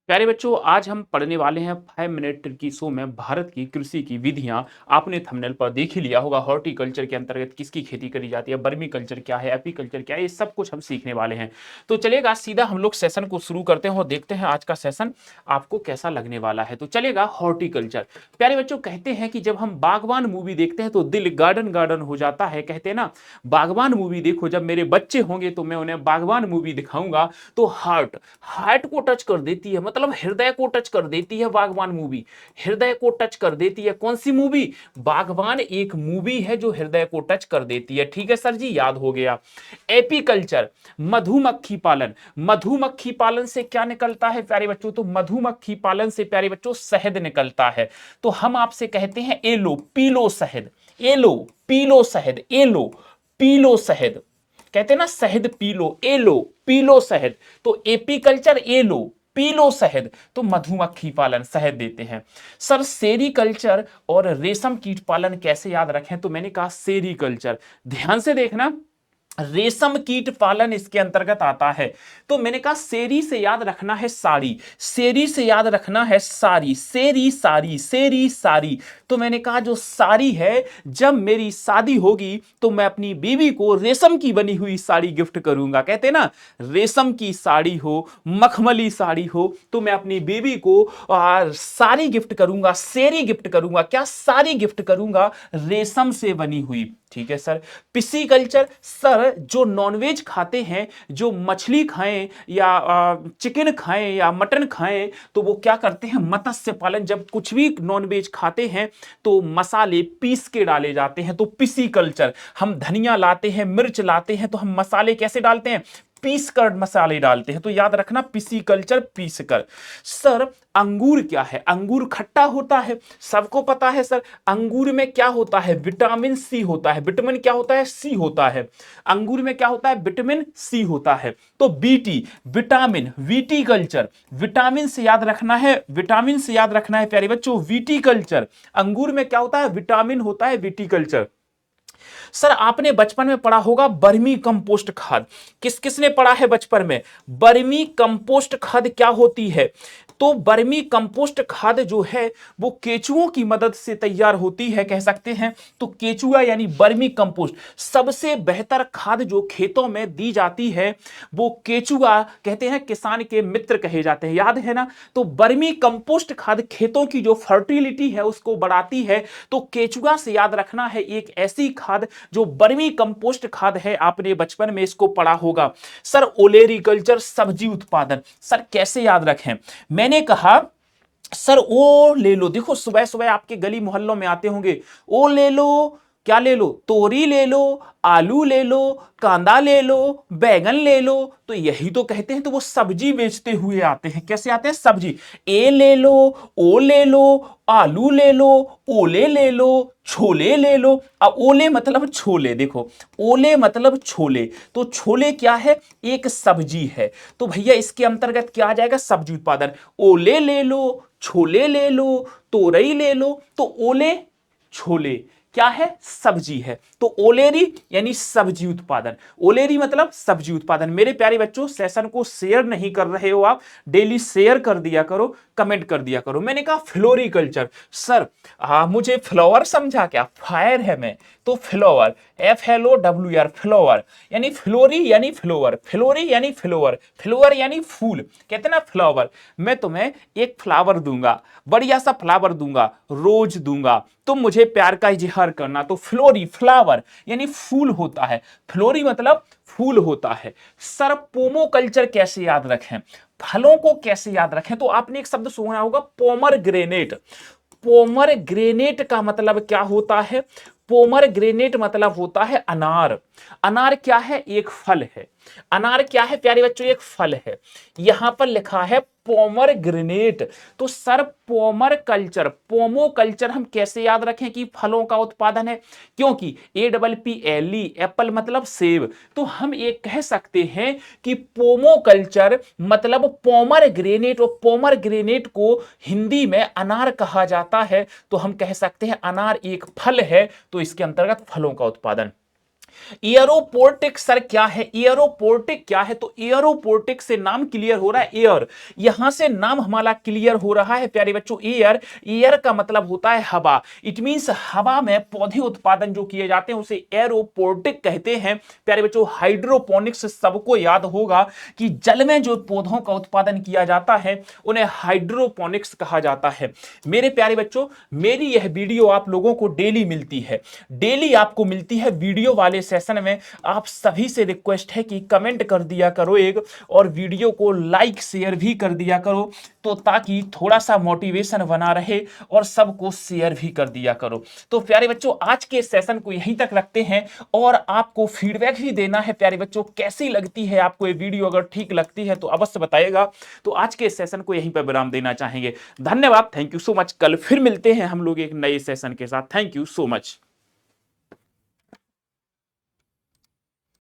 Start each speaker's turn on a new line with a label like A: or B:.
A: प्यारे बच्चों, आज हम पढ़ने वाले हैं 5 मिनट की शो में भारत की कृषि की विधियां। आपने थंबनेल पर देख ही लिया होगा। हॉर्टिकल्चर के अंतर्गत किसकी खेती करी जाती है, वर्मी कल्चर क्या है, एपीकल्चर क्या है, ये सब कुछ हम सीखने वाले हैं। तो चलिएगा, सीधा हम लोग सेशन को शुरू करते हैं और देखते हैं आज का सेशन आपको कैसा लगने वाला है। तो चलेगा, हॉर्टिकल्चर। प्यारे बच्चों, कहते हैं कि जब हम बागवान मूवी देखते हैं तो दिल गार्डन गार्डन हो जाता है। कहते हैं ना, बागवान मूवी देखो, जब मेरे बच्चे होंगे तो मैं उन्हें बागवान मूवी दिखाऊंगा। तो हार्ट हार्ट को टच कर देती है, मतलब हृदय को टच कर देती है बागवान मूवी। हृदय को टच कर देती है कौन सी मूवी? बागवान एक मूवी है जो हृदय को टच कर देती है। ठीक है सर जी, याद हो गया। एपीकल्चर, मधुमक्खी पालन। मधुमक्खी पालन से क्या निकलता है प्यारे बच्चों? तो मधुमक्खी पालन से प्यारे बच्चों शहद निकलता है। तो हम आपसे कहते हैं एलो पीलो शहद, एलो पीलो शहद, एलो पीलो शहद। कहते हैं ना, शहद पी लो, ए लो पी लो शहद। तो एपीकल्चर ए लो पी लो शहद। तो मधुमक्खी पालन शहद देते हैं। सर, सेरीकल्चर और रेशम कीट पालन कैसे याद रखें? तो मैंने कहा सेरीकल्चर। ध्यान से देखना, रेशम कीट पालन इसके अंतर्गत आता है। तो मैंने कहा सेरी से याद रखना है साड़ी, सेरी से याद रखना है साड़ी, सेरी साड़ी, सेरी साड़ी। तो मैंने कहा जो साड़ी है, जब मेरी शादी होगी तो मैं अपनी बीवी को रेशम की बनी हुई साड़ी गिफ्ट करूंगा। कहते हैं ना, रेशम की साड़ी हो, मखमली साड़ी हो, तो मैं अपनी बीवी को साड़ी गिफ्ट करूंगा, सेरी गिफ्ट करूंगा। क्या? साड़ी गिफ्ट करूंगा रेशम से बनी हुई। ठीक है सर। पिसीकल्चर, सर जो नॉनवेज खाते हैं, जो मछली खाएं या चिकन खाएं या मटन खाएं, तो वो क्या करते हैं? मत्स्य पालन। जब कुछ भी नॉनवेज खाते हैं तो मसाले पीस के डाले जाते हैं। तो पिसीकल्चर, हम धनिया लाते हैं, मिर्च लाते हैं, तो हम मसाले कैसे डालते हैं? पीस कर मसाले डालते हैं। तो याद रखना, पिसीकल्चर पीस कर। सर, अंगूर क्या है? अंगूर खट्टा होता है, सबको पता है सर। अंगूर में क्या होता है? विटामिन सी होता है। विटामिन क्या होता है? सी होता है। अंगूर में क्या होता है? विटामिन सी होता है। तो बीटी, विटामिन, वीटिकल्चर। विटामिन से याद रखना है, विटामिन से याद रखना है प्यारे बच्चों, वीटिकल्चर। अंगूर में क्या होता है? विटामिन होता है, वीटिकल्चर। सर, आपने बचपन में पढ़ा होगा बर्मी कंपोस्ट खाद। किस किसने पढ़ा है बचपन में? बर्मी कंपोस्ट खाद क्या होती है? तो बर्मी कंपोस्ट खाद जो है वो केचुओं की मदद से तैयार होती है, कह सकते हैं। तो केचुआ यानी बर्मी कंपोस्ट, सबसे बेहतर खाद जो खेतों में दी जाती है वो केचुआ, कहते हैं किसान के मित्र कहे जाते हैं, याद है ना। तो बर्मी कंपोस्ट खाद खेतों की जो फर्टिलिटी है उसको बढ़ाती है। तो केचुआ से याद रखना है एक ऐसी खाद जो बर्मी कंपोस्ट खाद है। आपने बचपन में इसको पढ़ा होगा। सर, ओलेरिकल्चर, सब्जी उत्पादन। सर, कैसे याद रखें? मैंने कहा सर, ओ ले लो। देखो, सुबह सुबह आपके गली मोहल्लों में आते होंगे, ओ ले लो, क्या ले लो? तोरी ले लो, आलू ले लो, कांदा ले लो, बैगन ले लो। तो यही तो कहते हैं। तो वो सब्जी बेचते हुए आते हैं। कैसे आते हैं? सब्जी। ए ले लो, ओ ले लो, आलू ले लो, ओले ले लो, छोले ले लो। अब ओले मतलब छोले। देखो, ओले मतलब छोले। तो छोले क्या है? एक सब्जी है। तो भैया इसके अंतर्गत क्या आ जाएगा? सब्जी उत्पादन। ओले ले लो, छोले ले लो, तोरई ले लो। तो ओले, छोले क्या है? सब्जी है। तो ओलेरी यानी सब्जी उत्पादन। ओलेरी मतलब सब्जी उत्पादन। मेरे प्यारे बच्चों, सेशन को शेयर नहीं कर रहे हो आप, डेली शेयर कर दिया करो, कमेंट कर दिया करो। मैंने कहा फ्लोरिकल्चर। सर, मुझे फ्लावर समझा क्या? फायर है मैं, तो फ्लावर, FLOWR, फ्लावर यानी फ्लोरी यानी फ्लोवर, फ्लोरी यानी फ्लोवर, फ्लोवर यानी फूल। कहते ना फ्लावर। मैं तुम्हें एक फ्लावर दूंगा, बढ़िया सा फ्लावर दूंगा, रोज दूंगा, तुम मुझे प्यार का इजहार करना। तो फ्लोरी, फ्लावर यानी फूल होता है। फ्लोरी मतलब फूल होता है। सर, पोमोकल्चर कैसे याद रखें? फलों को कैसे याद रखें? तो आपने एक शब्द सुना होगा, पोमर ग्रेनेट। पोमर ग्रेनेट का मतलब क्या होता है? पोमर ग्रेनेट मतलब होता है अनार। अनार क्या है? एक फल है। अनार क्या है प्यारे बच्चों? एक फल है। यहां पर लिखा है पोमर ग्रेनेट। तो सर, पोमर कल्चर, पोमो कल्चर हम कैसे याद रखें कि फलों का उत्पादन है? क्योंकि APPLE, एप्पल मतलब सेब। तो हम एक कह सकते हैं कि पोमो कल्चर मतलब पोमर ग्रेनेट, और पोमर ग्रेनेट को हिंदी में अनार कहा जाता है। तो हम कह सकते हैं अनार एक फल है, तो इसके अंतर्गत फलों का उत्पादन। एयरोपोर्टिक सर क्या है, एयरोपोर्टिक क्या है? तो एयरोपोर्टिक से नाम क्लियर हो रहा है, एयर, यहां से नाम हमारा क्लियर हो रहा है प्यारे बच्चों। एयर, एयर का मतलब होता है हवा। इट मींस हवा में पौधे उत्पादन जो किए जाते हैं उसे एयरोपोर्टिक कहते हैं प्यारे बच्चों। हाइड्रोपोनिक्स सबको याद होगा कि जल में जो पौधों का उत्पादन किया जाता है उन्हें हाइड्रोपोनिक्स कहा जाता है। मेरे प्यारे बच्चों, मेरी यह वीडियो आप लोगों को डेली मिलती है, डेली आपको मिलती है वीडियो वाले सेशन में। आप सभी से रिक्वेस्ट है कि कमेंट कर दिया करो एक, और वीडियो को लाइक शेयर भी कर दिया करो, तो ताकि थोड़ा सा मोटिवेशन बना रहे, और सबको शेयर भी कर दिया करो। तो प्यारे बच्चों, आज के सेशन को यहीं तक रखते हैं, और आपको फीडबैक भी देना है प्यारे बच्चों, कैसी लगती है आपको ये वीडियो। अगर ठीक लगती है तो अवश्य बताइएगा। तो आज के सेशन को यहीं पर विराम देना चाहेंगे। धन्यवाद, थैंक यू सो मच। कल फिर मिलते हैं हम लोग एक नए सेशन के साथ। Thank you so much.